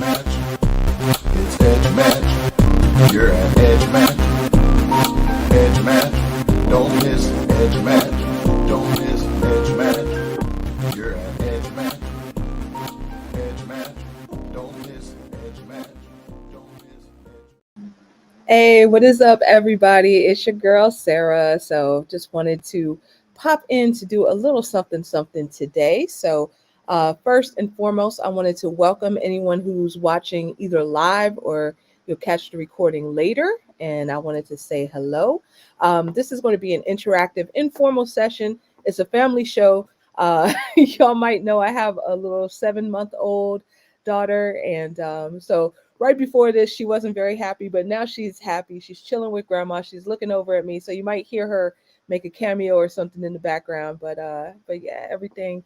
match. It's Edge Match. You're at Edge Match. Edge Match. Don't miss Edge Match. Don't miss Edge Match. You're at Edge Match. Edge Match. Don't miss Edge Match. Don't miss Edge. Hey, what is up, everybody? It's your girl, Sarah. So, just wanted to pop in to do a little something today. So, first and foremost, I wanted to welcome anyone who's watching either live or you'll catch the recording later. And I wanted to say hello. This is going to be an interactive, informal session. It's a family show. Y'all might know I have a little 7-month-old daughter. And so, right before this, she wasn't very happy, but now she's happy. She's chilling with grandma. She's looking over at me. So you might hear her make a cameo or something in the background. But yeah, everything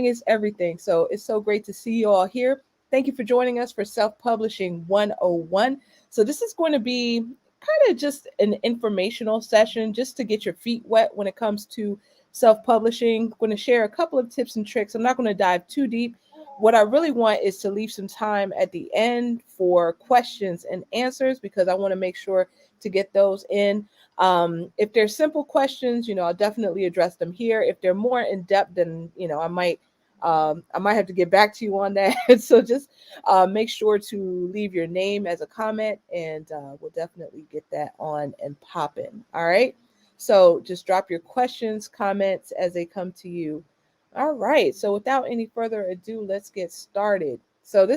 is everything. So it's so great to see you all here. Thank you for joining us for Self-Publishing 101. So this is going to be kind of just an informational session just to get your feet wet when it comes to self-publishing. I'm going to share a couple of tips and tricks. I'm not going to dive too deep. What I really want is to leave some time at the end for questions and answers because I want to make sure to get those in. If they're simple questions, I'll definitely address them here. If they're more in depth, then I might have to get back to you on that. So just make sure to leave your name as a comment, and we'll definitely get that on and popping. All right. So just drop your questions, comments as they come to you. All right. So without any further ado, let's get started. So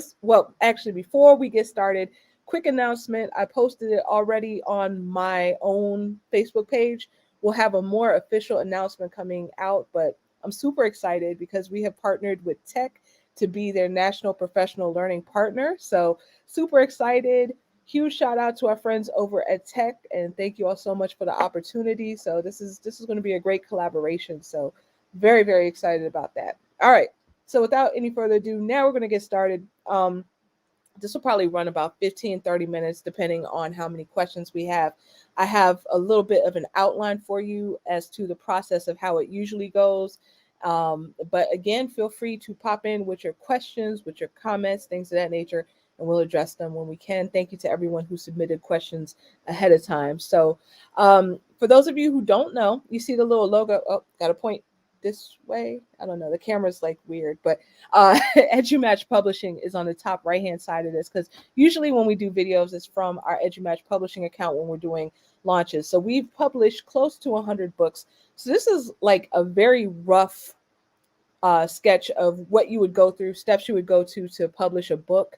actually, before we get started, quick announcement. I posted it already on my own Facebook page. We'll have a more official announcement coming out, but I'm super excited because we have partnered with Tech to be their national professional learning partner. So super excited. Huge shout out to our friends over at Tech, and thank you all so much for the opportunity. So this is going to be a great collaboration. So very, very excited about that. All right. So without any further ado, now we're going to get started. This will probably run about 15, 30 minutes, depending on how many questions we have. I have a little bit of an outline for you as to the process of how it usually goes. But again, feel free to pop in with your questions, with your comments, things of that nature, and we'll address them when we can. Thank you to everyone who submitted questions ahead of time. So for those of you who don't know, you see the little logo. Oh, got a point this way. I don't know. The camera's like weird, but EduMatch Publishing is on the top right-hand side of this because usually when we do videos, it's from our EduMatch Publishing account when we're doing launches. So we've published close to 100 books. So this is like a very rough sketch of what you would go through, steps you would go to publish a book.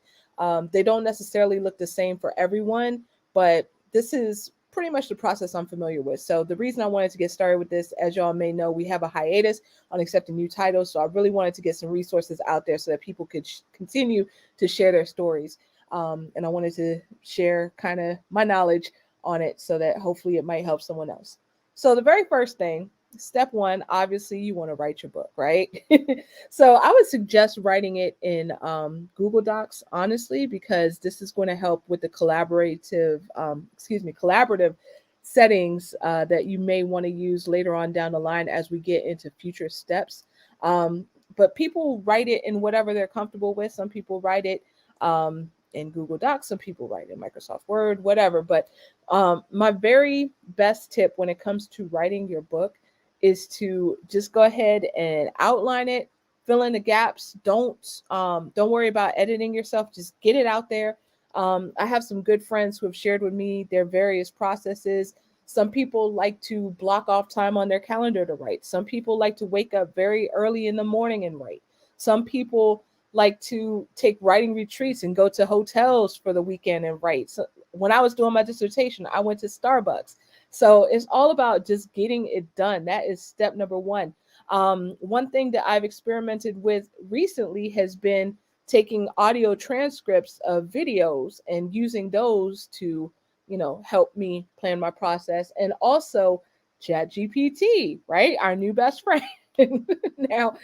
They don't necessarily look the same for everyone, but this is pretty much the process I'm familiar with. So the reason I wanted to get started with this, as y'all may know, we have a hiatus on accepting new titles. So I really wanted to get some resources out there so that people could continue to share their stories. And I wanted to share kind of my knowledge on it so that hopefully it might help someone else. So the very first thing, step one, obviously you want to write your book, right? So I would suggest writing it in Google Docs, honestly, because this is going to help with the collaborative settings that you may want to use later on down the line as we get into future steps. But people write it in whatever they're comfortable with. Some people write it in Google Docs, some people write in Microsoft Word, whatever. But my very best tip when it comes to writing your book is to just go ahead and outline it, fill in the gaps. Don't worry about editing yourself. Just get it out there. I have some good friends who have shared with me their various processes. Some people like to block off time on their calendar to write. Some people like to wake up very early in the morning and write. Some people like to take writing retreats and go to hotels for the weekend and write. So when I was doing my dissertation, I went to Starbucks. So it's all about just getting it done. That is step number one. One thing that I've experimented with recently has been taking audio transcripts of videos and using those to, help me plan my process. And also ChatGPT, right? Our new best friend. now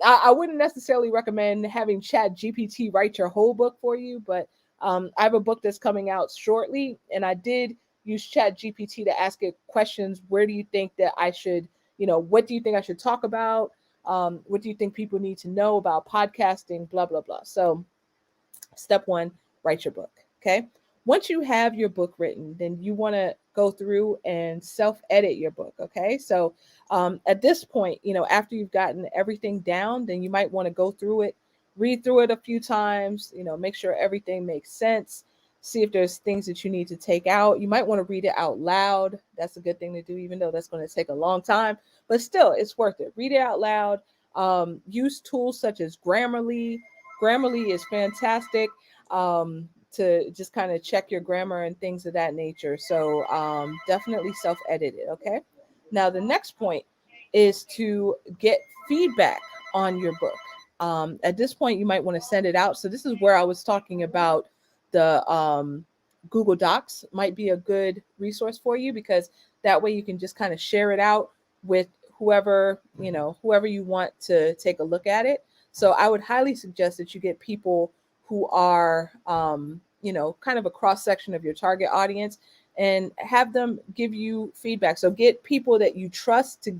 I wouldn't necessarily recommend having ChatGPT write your whole book for you, but I have a book that's coming out shortly, and I did use ChatGPT to ask it questions. Where do you think that I should, what do you think I should talk about? What do you think people need to know about podcasting? Blah, blah, blah. So Step one, write your book. Okay. Once you have your book written, then you want to go through and self edit your book. Okay. So at this point, after you've gotten everything down, then you might want to go through it, read through it a few times, make sure everything makes sense. See if there's things that you need to take out. You might want to read it out loud. That's a good thing to do, even though that's going to take a long time. But still, it's worth it. Read it out loud. Use tools such as Grammarly. Grammarly is fantastic to just kind of check your grammar and things of that nature. So definitely self edit it. Okay. Now, the next point is to get feedback on your book. At this point, you might want to send it out. So, this is where I was talking about the Google Docs might be a good resource for you, because that way you can just kind of share it out with whoever you want to take a look at it. So I would highly suggest that you get people who are, kind of a cross section of your target audience, and have them give you feedback. So get people that you trust to,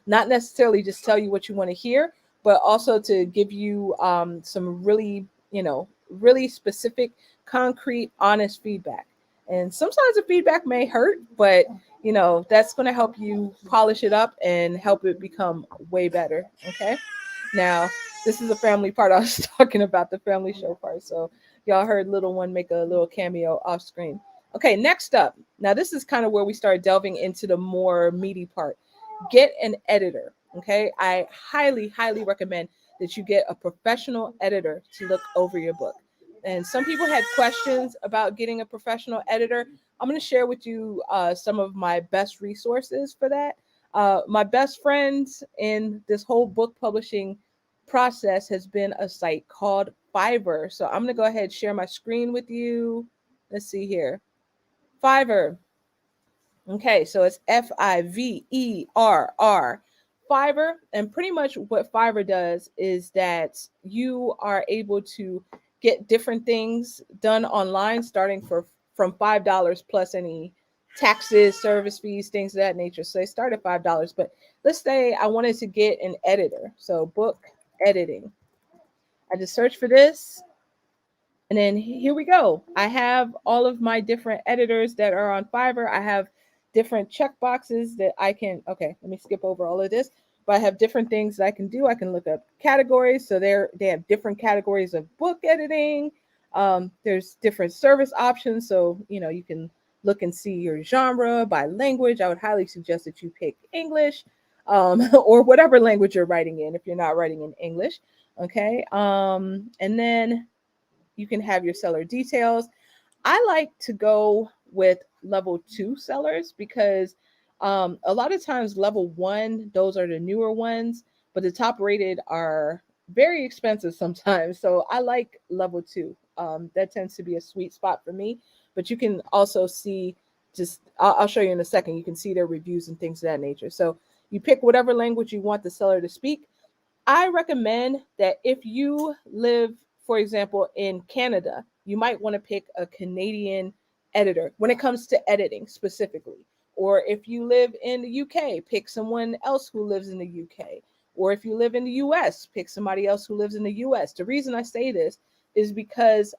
not necessarily just tell you what you want to hear, but also to give you some really, really specific, concrete, honest feedback. And sometimes the feedback may hurt, but that's going to help you polish it up and help it become way better. Okay. Now, this is the family part. I was talking about the family show part. So y'all heard little one make a little cameo off screen. Okay, next up. Now, this is kind of where we start delving into the more meaty part. Get an editor. Okay. I highly, highly recommend that you get a professional editor to look over your book. And some people had questions about getting a professional editor. I'm going to share with you some of my best resources for that. My best friends in this whole book publishing process has been a site called Fiverr. So I'm going to go ahead and share my screen with you. Let's see here. Fiverr. Okay, so it's Fiverr. Fiverr, and pretty much what Fiverr does is that you are able to get different things done online, starting from $5 plus any taxes, service fees, things of that nature. So they start at $5. But let's say I wanted to get an editor. So book editing. I just search for this. And then here we go. I have all of my different editors that are on Fiverr. I have different check boxes that I can, okay, let me skip over all of this. But I have different things that I can do. I can look up categories. So they have different categories of book editing. There's different service options. So, you can look and see your genre by language. I would highly suggest that you pick English or whatever language you're writing in if you're not writing in English. Okay. And then you can have your seller details. I like to go with level 2 sellers because a lot of times level 1, those are the newer ones, but the top rated are very expensive sometimes. So I like level 2. That tends to be a sweet spot for me. But you can also see, I'll show you in a second, you can see their reviews and things of that nature. So you pick whatever language you want the seller to speak. I recommend that if you live, for example, in Canada, you might want to pick a Canadian editor when it comes to editing specifically. Or if you live in the UK, pick someone else who lives in the UK. Or if you live in the US, pick somebody else who lives in the US. The reason I say this is because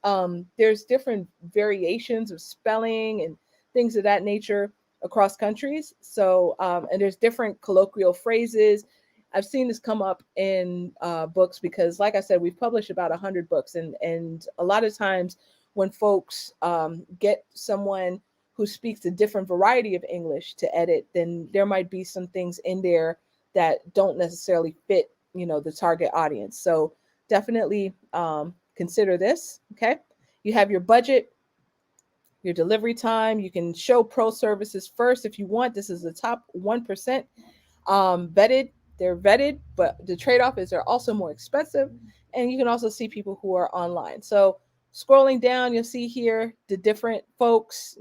there's different variations of spelling and things of that nature across countries. So, and there's different colloquial phrases. I've seen this come up in books because, like I said, we've published about 100 books. And a lot of times when folks get someone who speaks a different variety of English to edit, then there might be some things in there that don't necessarily fit, the target audience. So definitely consider this, okay? You have your budget, your delivery time. You can show pro services first if you want. This is the top 1% vetted. They're vetted, but the trade-off is they're also more expensive. And you can also see people who are online. So scrolling down, you'll see here the different folks,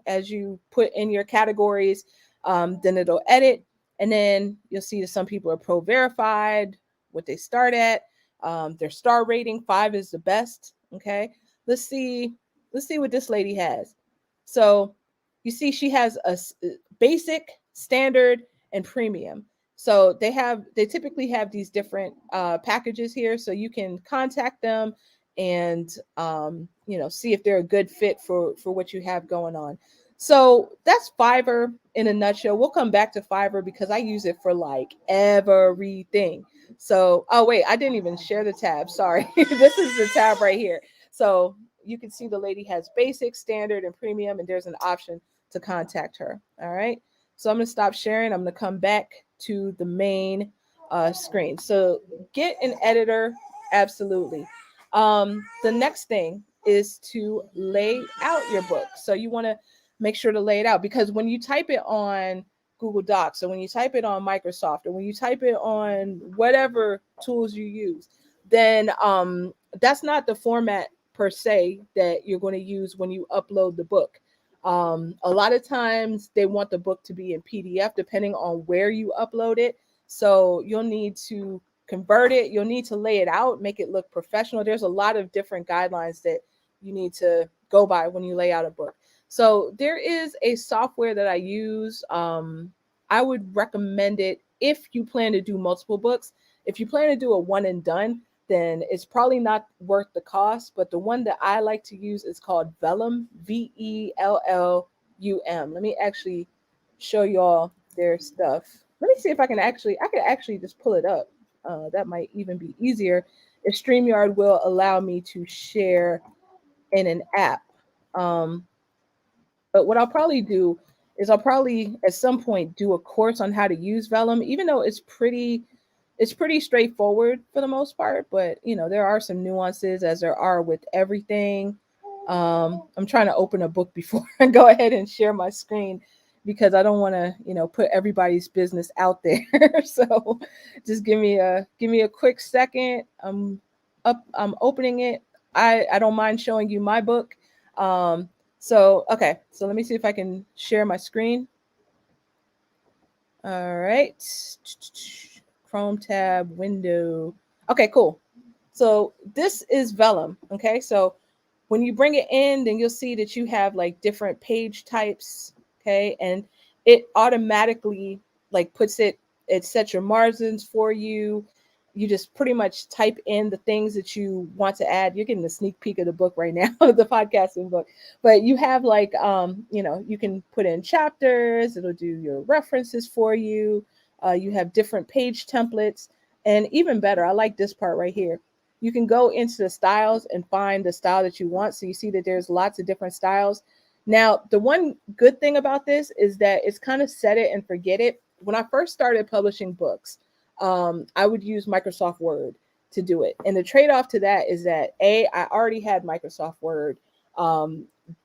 as you put in your categories, then it'll edit. And then you'll see that some people are pro verified, what they start at, their star rating, 5 is the best. Okay. Let's see what this lady has. So you see she has a basic, standard, and premium. So they typically have these different packages here. So you can contact them and see if they're a good fit for what you have going on. So that's Fiverr in a nutshell. We'll come back to Fiverr because I use it for like everything. So, oh wait, I didn't even share the tab. Sorry. This is the tab right here. So you can see the lady has basic, standard, and premium, and there's an option to contact her. All right. So I'm going to stop sharing. I'm going to come back to the main screen. So get an editor. Absolutely. The next thing is to lay out your book. So you want to make sure to lay it out, because when you type it on Google Docs, or when you type it on Microsoft, or when you type it on whatever tools you use, then that's not the format per se that you're going to use when you upload the book. A lot of times they want the book to be in PDF depending on where you upload it. So you'll need to convert it. You'll need to lay it out, make it look professional. There's a lot of different guidelines that you need to go by when you lay out a book. So there is a software that I use. I would recommend it if you plan to do multiple books. If you plan to do a one and done, then it's probably not worth the cost. But the one that I like to use is called Vellum, Vellum. Let me actually show y'all their stuff. Let me see if I can actually just pull it up. That might even be easier if StreamYard will allow me to share in an app. But what I'll probably do is I'll probably at some point do a course on how to use Vellum, even though it's pretty straightforward for the most part. But there are some nuances, as there are with everything. I'm trying to open a book before I go ahead and share my screen, because I don't want to put everybody's business out there. So just give me a quick second. I'm opening it. I don't mind showing you my book. Okay, so let me see if I can share my screen. All right. Chrome tab, window. Okay, cool. So this is Vellum. Okay, so when you bring it in, then you'll see that you have like different page types. Okay, and it automatically like it sets your margins for you. You just pretty much type in the things that you want to add. You're getting a sneak peek of the book right now, the podcasting book. But you have like you can put in chapters, it'll do your references for you. You have different page templates, and even better, I like this part right here. You can go into the styles and find the style that you want. So you see that there's lots of different styles. Now, the one good thing about this is that it's kind of set it and forget it. When I first started publishing books, I would use Microsoft Word to do it. And the trade-off to that is that I already had Microsoft Word.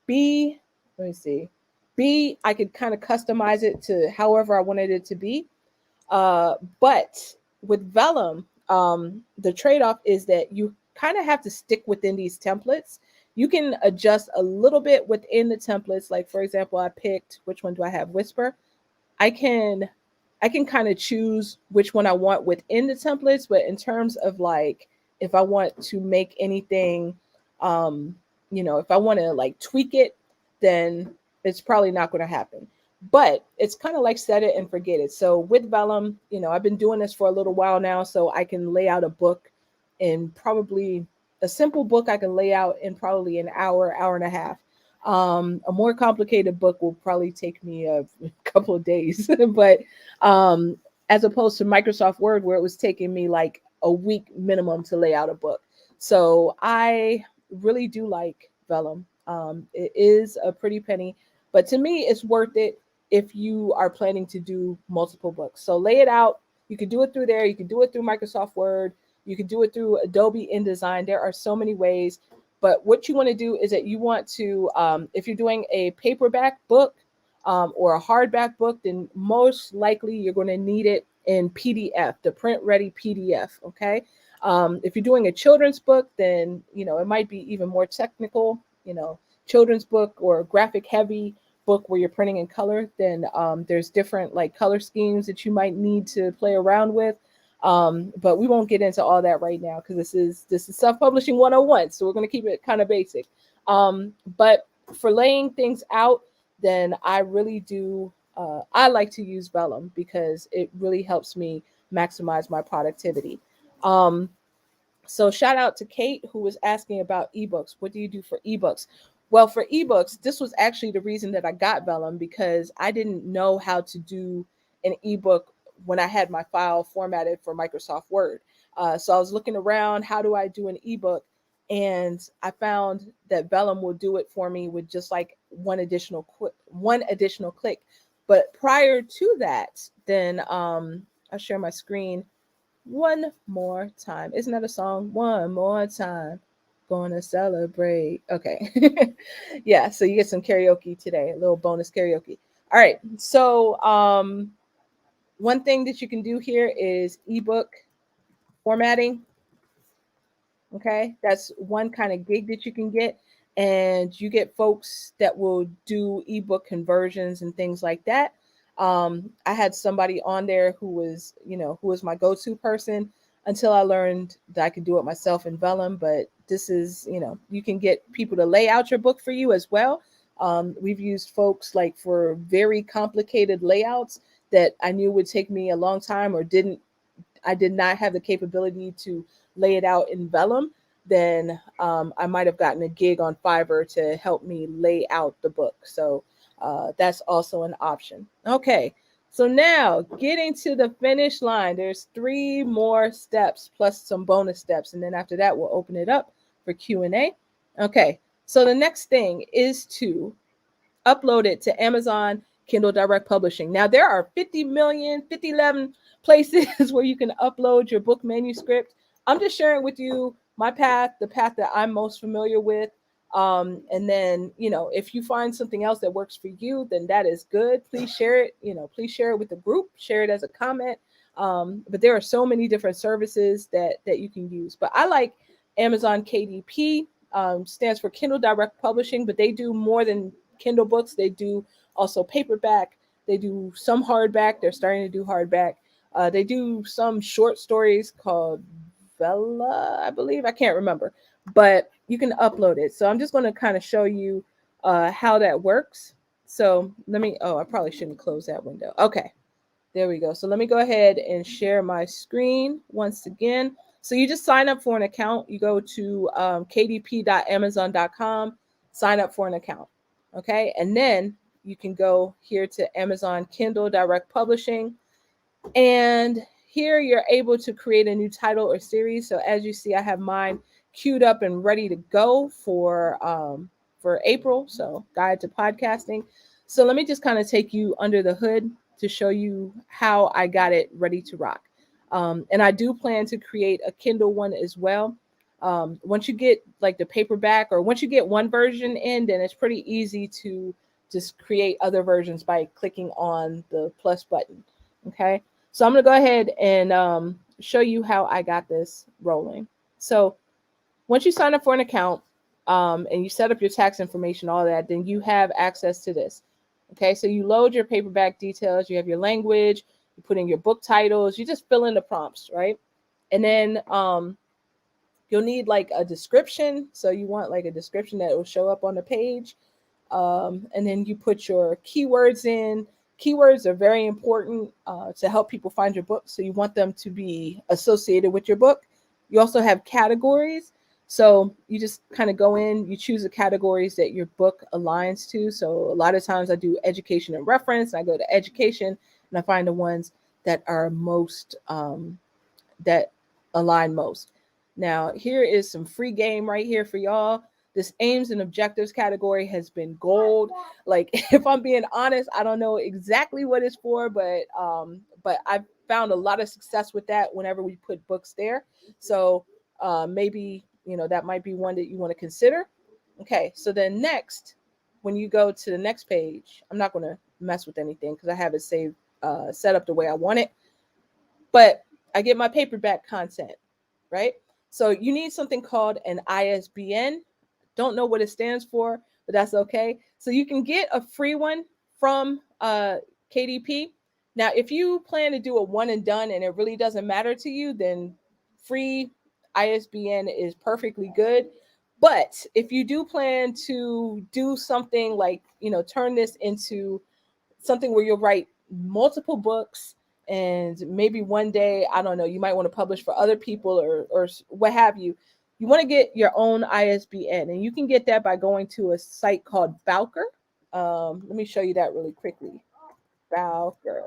B, let me see. B, I could kind of customize it to however I wanted it to be. But with Vellum, the trade-off is that you kind of have to stick within these templates. You can adjust a little bit within the templates. Like, for example, I picked, which one do I have? Whisper. I can kind of choose which one I want within the templates, but in terms of like if I want to make anything, if I want to like tweak it, then it's probably not going to happen. But it's kind of like set it and forget it. So with Vellum, I've been doing this for a little while now, so I can lay out a book in probably a simple book I can lay out in probably an hour, hour and a half. A more complicated book will probably take me a couple of days, but as opposed to Microsoft Word, where it was taking me like a week minimum to lay out a book. So I really do like Vellum. It is a pretty penny, but to me, it's worth it if you are planning to do multiple books. So lay it out. You can do it through there. You can do it through Microsoft Word. You can do it through Adobe InDesign. There are so many ways. But what you want to do is that you want to, if you're doing a paperback book or a hardback book, then most likely you're going to need it in PDF, the print ready PDF. Okay. If you're doing a children's book, then, it might be even more technical, children's book or graphic heavy book where you're printing in color, then there's different like color schemes that you might need to play around with. But we won't get into all that right now because this is self-publishing 101. So we're going to keep it kind of basic. But for laying things out, then I really do. I like to use Vellum because it really helps me maximize my productivity. So shout out to Kate, who was asking about ebooks. What do you do for ebooks? Well, for ebooks, this was actually the reason that I got Vellum, because I didn't know how to do an ebook when I had my file formatted for Microsoft Word. So I was looking around, how do I do an ebook? And I found that Vellum will do it for me with just like one additional click. But prior to that, then I'll share my screen one more time. Isn't that a song? One more time. Gonna celebrate. Okay. Yeah, so you get some karaoke today, a little bonus karaoke. All right. So one thing that you can do here is ebook formatting. Okay, that's one kind of gig that you can get, and you get folks that will do ebook conversions and things like that. I had somebody on there who was, who was my go-to person until I learned that I could do it myself in Vellum. But this is, you can get people to lay out your book for you as well. We've used folks like for very complicated layouts that I knew would take me a long time, or I did not have the capability to lay it out in Vellum, then I might have gotten a gig on Fiverr to help me lay out the book. So that's also an option. Okay, so now getting to the finish line, there's 3 more steps plus some bonus steps, and then after that we'll open it up for Q&A. Okay, so the next thing is to upload it to Amazon Kindle Direct Publishing. Now there are 50 places where you can upload your book manuscript. I'm just sharing with you my path, the path that I'm most familiar with. And then, if you find something else that works for you, then that is good. Please share it, please share it with the group, share it as a comment. But there are so many different services that you can use. But I like Amazon KDP, stands for Kindle Direct Publishing, but they do more than Kindle books. They do also paperback. They do some hardback. They're starting to do hardback. They do some short stories called Vella, I believe. I can't remember, but you can upload it. So I'm just going to kind of show you how that works. So I probably shouldn't close that window. Okay, there we go. So let me go ahead and share my screen once again. So you just sign up for an account. You go to kdp.amazon.com, sign up for an account. Okay, and then you can go here to Amazon Kindle Direct Publishing, and here you're able to create a new title or series. So as you see, I have mine queued up and ready to go for April. So Guide to Podcasting. So let me just kind of take you under the hood to show you how I got it ready to rock. And I do plan to create a Kindle one as well. Once you get like the paperback, or once you get one version in, then it's pretty easy to just create other versions by clicking on the plus button. Okay, so I'm going to go ahead and show you how I got this rolling. So once you sign up for an account and you set up your tax information, all that, then you have access to this. Okay, so you load your paperback details, you have your language, you put in your book titles, you just fill in the prompts, right? And then you'll need like a description. So you want like a description that will show up on the page. And then you put your keywords in. Keywords are very important to help people find your book. So you want them to be associated with your book. You also have categories. So you just kind of go in, you choose the categories that your book aligns to. So a lot of times I do education and reference. I go to education and I find the ones that are most, that align most. Now, here is some free game right here for y'all. This aims and objectives category has been gold. Like, if I'm being honest, I don't know exactly what it's for, but I've found a lot of success with that whenever we put books there. So maybe, that might be one that you want to consider. Okay, so then next, when you go to the next page, I'm not going to mess with anything because I have it saved, set up the way I want it. But I get my paperback content, right? So you need something called an ISBN. Don't know what it stands for, but that's okay. So you can get a free one from KDP. Now, if you plan to do a one and done and it really doesn't matter to you, then free ISBN is perfectly good. But if you do plan to do something like, turn this into something where you'll write multiple books and maybe one day, I don't know, you might want to publish for other people or what have you. You want to get your own ISBN, and you can get that by going to a site called Bowker. Let me show you that really quickly. Bowker.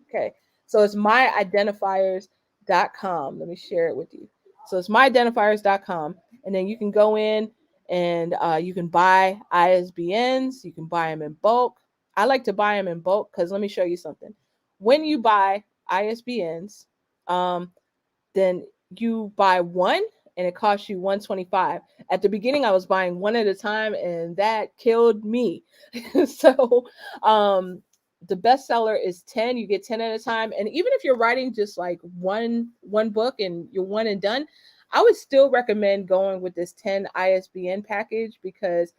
Okay. So it's myidentifiers.com. Let me share it with you. So it's myidentifiers.com. And then you can go in and you can buy ISBNs. You can buy them in bulk. I like to buy them in bulk because let me show you something. When you buy ISBNs, then you buy one and it costs you 125. At the beginning, I was buying one at a time, and that killed me. So the bestseller is 10. You get 10 at a time. And even if you're writing just like one book and you're one and done, I would still recommend going with this 10 ISBN package, because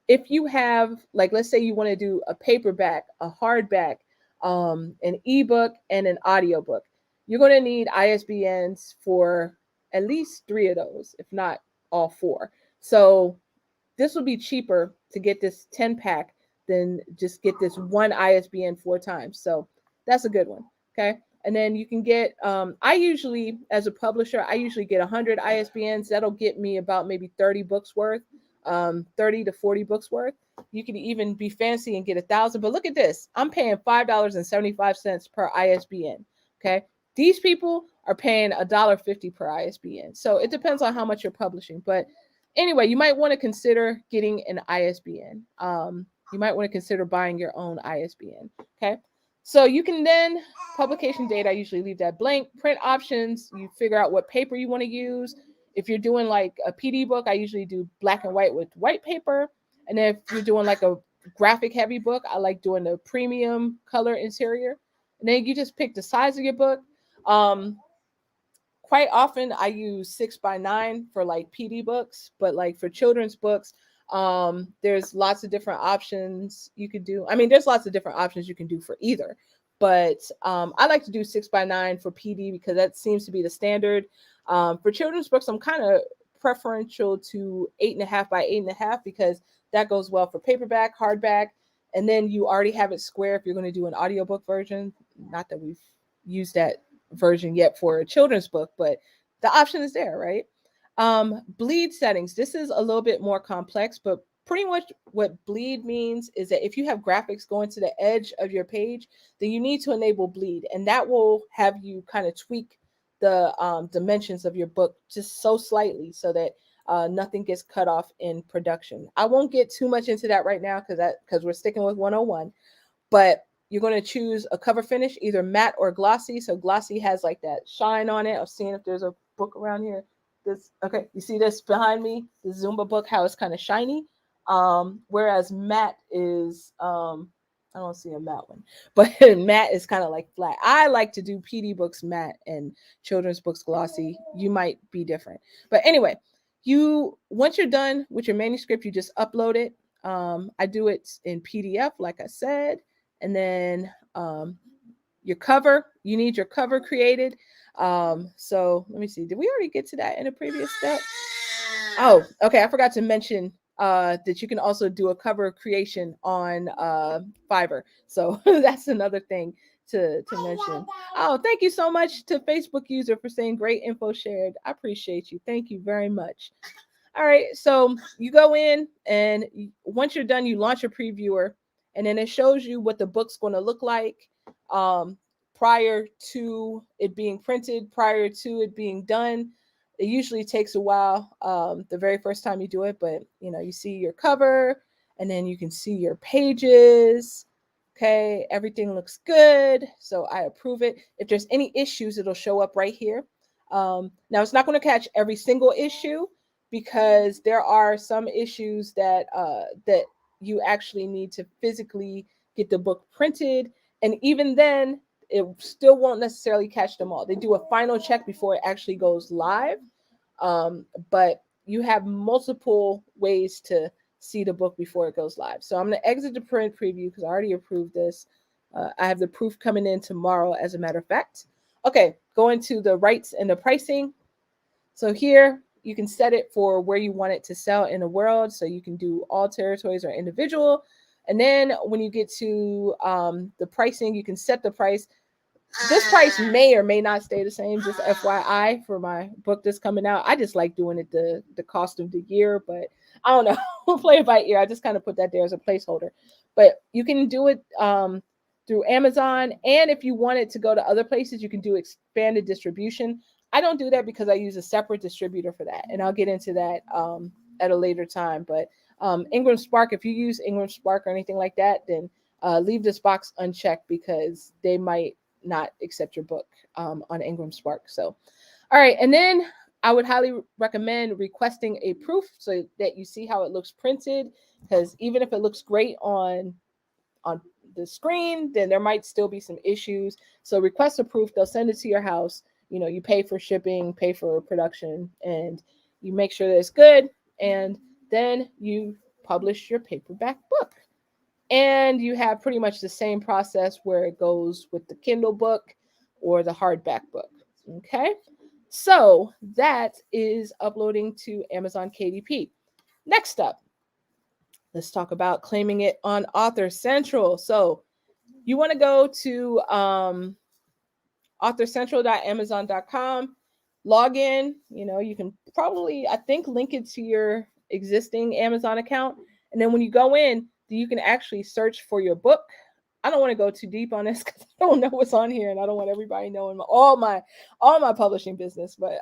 if you have, like, let's say you want to do a paperback, a hardback, an ebook, and an audiobook, you're going to need ISBNs for at least 3 of those, if not all 4. So this will be cheaper to get this 10 pack than just get this one ISBN 4 times. So that's a good one. Okay. And then you can get, I usually, as a publisher, I usually get 100 ISBNs. That'll get me about maybe 30 books worth, 30 to 40 books worth. You can even be fancy and get 1,000. But look at this. I'm paying $5.75 per ISBN. Okay. These people are paying $1.50 per ISBN. So it depends on how much you're publishing. But anyway, you might want to consider getting an ISBN. You might want to consider buying your own ISBN. Okay. So you can then, publication date, I usually leave that blank. Print options, you figure out what paper you want to use. If you're doing like a PD book, I usually do black and white with white paper. And if you're doing like a graphic heavy book, I like doing the premium color interior. And then you just pick the size of your book. Quite often I use 6x9 for like PD books, but like for children's books, there's lots of different options you could do. I mean, there's lots of different options you can do for either, but I like to do 6x9 for PD because that seems to be the standard. For children's books, I'm kind of preferential to 8.5x8.5 because that goes well for paperback, hardback, and then you already have it square if you're going to do an audiobook version. Not that we've used that version yet for a children's book, but the option is there, right? Bleed settings. This is a little bit more complex, but pretty much what bleed means is that if you have graphics going to the edge of your page, then you need to enable bleed, and that will have you kind of tweak the dimensions of your book just so slightly so that nothing gets cut off in production. I won't get too much into that right now because we're sticking with 101, but you're going to choose a cover finish, either matte or glossy. So glossy has like that shine on it. I'm seeing if there's a book around here. This, okay, you see this behind me, the Zumba book, how it's kind of shiny. Whereas matte is, I don't see a matte one, but matte is kind of like flat. I like to do PD books matte and children's books glossy. You might be different. But anyway, once you're done with your manuscript, you just upload it. I do it in PDF, like I said. And then your cover, you need your cover created. So let me see. Did we already get to that in a previous step? Oh, okay. I forgot to mention that you can also do a cover creation on Fiverr. So that's another thing to mention. Oh, thank you so much to Facebook user for saying great info shared. I appreciate you. Thank you very much. All right. So you go in and once you're done, you launch a previewer. And then it shows you what the book's going to look like prior to it being printed, prior to it being done. It usually takes a while the very first time you do it, but you see your cover and then you can see your pages. Okay, everything looks good. So I approve it. If there's any issues, it'll show up right here. Now it's not going to catch every single issue because there are some issues that you actually need to physically get the book printed. And even then, it still won't necessarily catch them all. They do a final check before it actually goes live. But you have multiple ways to see the book before it goes live. So I'm going to exit the print preview because I already approved this. I have the proof coming in tomorrow, as a matter of fact. Okay, going to the rights and the pricing. So here, you can set it for where you want it to sell in the world. So you can do all territories or individual. And then when you get to the pricing, you can set the price. This price may or may not stay the same. Just FYI for my book that's coming out. I just like doing it the cost of the year, but I don't know. We'll play it by ear. I just kind of put that there as a placeholder. But you can do it through Amazon, and if you wanted to go to other places, you can do expanded distribution. I don't do that because I use a separate distributor for that, and I'll get into that at a later time. But Ingram Spark, if you use Ingram Spark or anything like that, then leave this box unchecked because they might not accept your book on Ingram Spark. So, all right. And then I would highly recommend requesting a proof so that you see how it looks printed. Because even if it looks great on the screen, then there might still be some issues. So request a proof. They'll send it to your house. You know, you pay for shipping, pay for production, and you make sure that it's good. And then you publish your paperback book. And you have pretty much the same process where it goes with the Kindle book or the hardback book. Okay. So that is uploading to Amazon KDP. Next up, let's talk about claiming it on Author Central. So you want to go to authorcentral.amazon.com, log in. You know, you can probably, I think, link it to your existing Amazon account. And then when you go in, you can actually search for your book. I don't want to go too deep on this because I don't know what's on here, and I don't want everybody knowing all my publishing business. But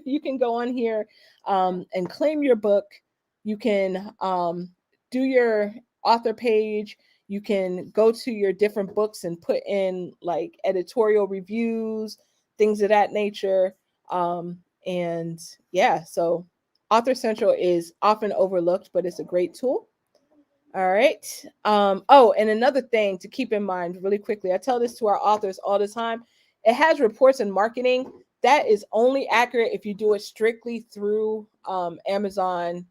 you can go on here and claim your book. You can do your author page. You can go to your different books and put in like editorial reviews, things of that nature. And yeah, so Author Central is often overlooked, but it's a great tool. All right. Oh, and another thing to keep in mind really quickly, I tell this to our authors all the time. It has reports and marketing. That is only accurate if you do it strictly through Amazon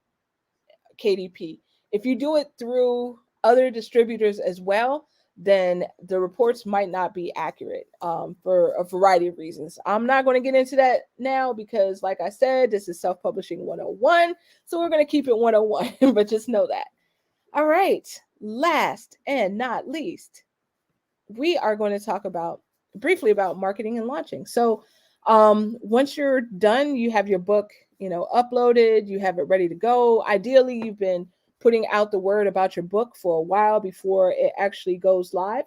KDP. If you do it through other distributors as well, then the reports might not be accurate for a variety of reasons. I'm not going to get into that now because, like I said, this is self-publishing 101. So we're going to keep it 101, but just know that. All right, last and not least, we are going to talk briefly about marketing and launching. So once you're done, you have your book, uploaded, you have it ready to go. Ideally, you've been putting out the word about your book for a while before it actually goes live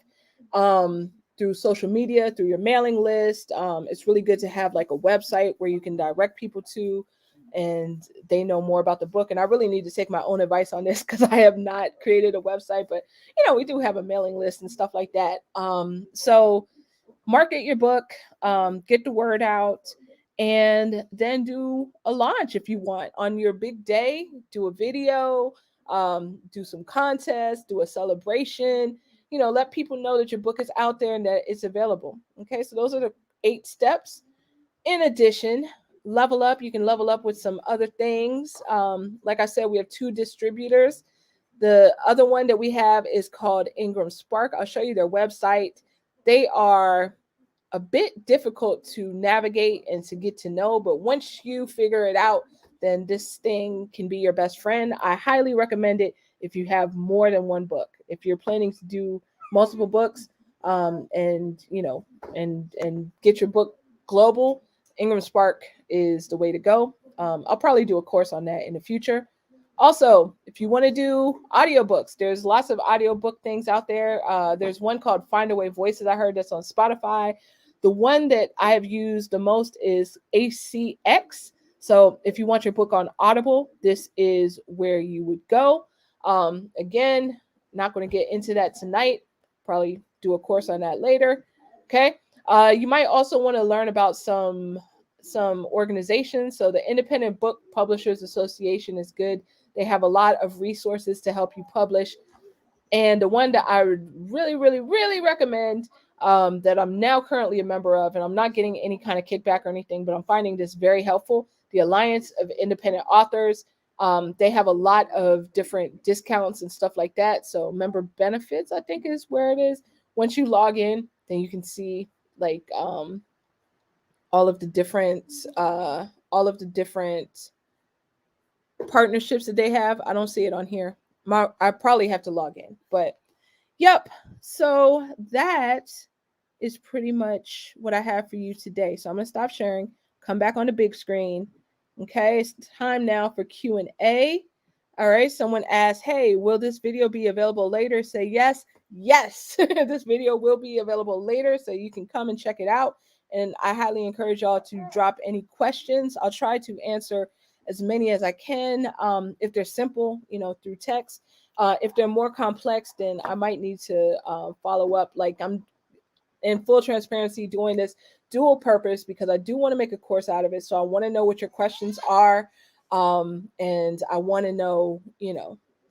through social media, through your mailing list. It's really good to have like a website where you can direct people to, and they know more about the book. And I really need to take my own advice on this because I have not created a website, but we do have a mailing list and stuff like that. So market your book, get the word out, and then do a launch if you want on your big day. Do a video, do some contests, do a celebration. Let people know that your book is out there and that it's available. Okay, so those are the 8 steps. In addition, level up. You can level up with some other things. Like I said, we have 2 distributors. The other one that we have is called Ingram Spark. I'll show you their website. They are a bit difficult to navigate and to get to know, but once you figure it out, then this thing can be your best friend. I highly recommend it if you have more than one book. If you're planning to do multiple books, and get your book global, Ingram Spark is the way to go. I'll probably do a course on that in the future. Also, if you want to do audiobooks, there's lots of audiobook things out there. There's one called Find a Way Voices. I heard that's on Spotify. The one that I have used the most is ACX. So if you want your book on Audible, this is where you would go. Again, not going to get into that tonight. Probably do a course on that later. Okay. You might also want to learn about some organizations. So the Independent Book Publishers Association is good. They have a lot of resources to help you publish. And the one that I would really, really, really recommend, that I'm now currently a member of, and I'm not getting any kind of kickback or anything, but I'm finding this very helpful, the Alliance of Independent Authors. They have a lot of different discounts and stuff like that. So member benefits, I think, is where it is. Once you log in, then you can see like all of the different partnerships that they have. I don't see it on here. I probably have to log in, but yep. So that is pretty much what I have for you today. So I'm going to stop sharing, come back on the big screen. Okay, it's time now for Q&A. All right, someone asked, hey, will this video be available later? Say yes. Yes, this video will be available later, so you can come and check it out. And I highly encourage y'all to drop any questions. I'll try to answer as many as I can. If they're simple, through text. If they're more complex, then I might need to follow up. Like, I'm in full transparency doing this dual purpose because I do want to make a course out of it. So I want to know what your questions are. And I want to know,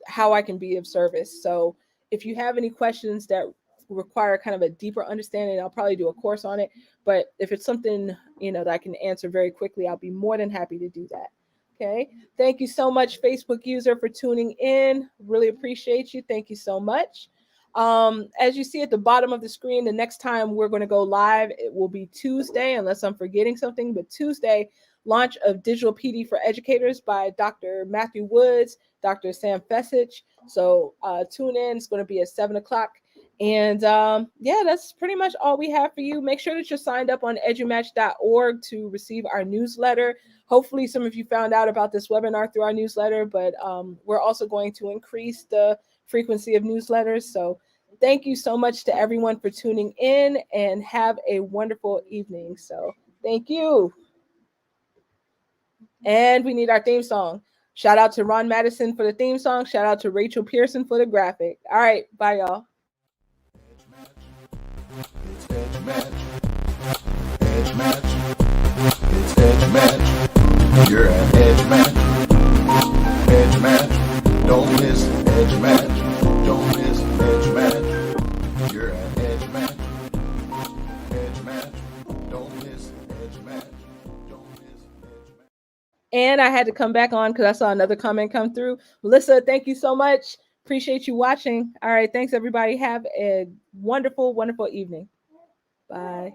how I can be of service. So if you have any questions that require kind of a deeper understanding, I'll probably do a course on it. But if it's something, that I can answer very quickly, I'll be more than happy to do that. Okay. Thank you so much, Facebook user, for tuning in. Really appreciate you. Thank you so much. As you see at the bottom of the screen, the next time we're going to go live, it will be Tuesday, unless I'm forgetting something, but Tuesday, launch of Digital PD for Educators by Dr. Matthew Woods, Dr. Sam Fessich. So tune in. It's going to be at 7 o'clock. And yeah, that's pretty much all we have for you. Make sure that you're signed up on edumatch.org to receive our newsletter. Hopefully some of you found out about this webinar through our newsletter, but we're also going to increase the frequency of newsletters. So thank you so much to everyone for tuning in, and have a wonderful evening. So thank you. And we need our theme song. Shout out to Ron Madison for the theme song. Shout out to Rachel Pearson for the graphic. All right. Bye, y'all. It's Edge Match. Edge Match. It's Edge Match. You're at Edge Match. Edge Match. Don't miss Edge Match. Don't miss Edge Match. You're at Edge Match. Edge Match. Don't miss Edge Match. Don't miss Edge Match. And I had to come back on because I saw another comment come through. Melissa, thank you so much. Appreciate you watching. All right. Thanks, everybody. Have a wonderful, wonderful evening. Bye.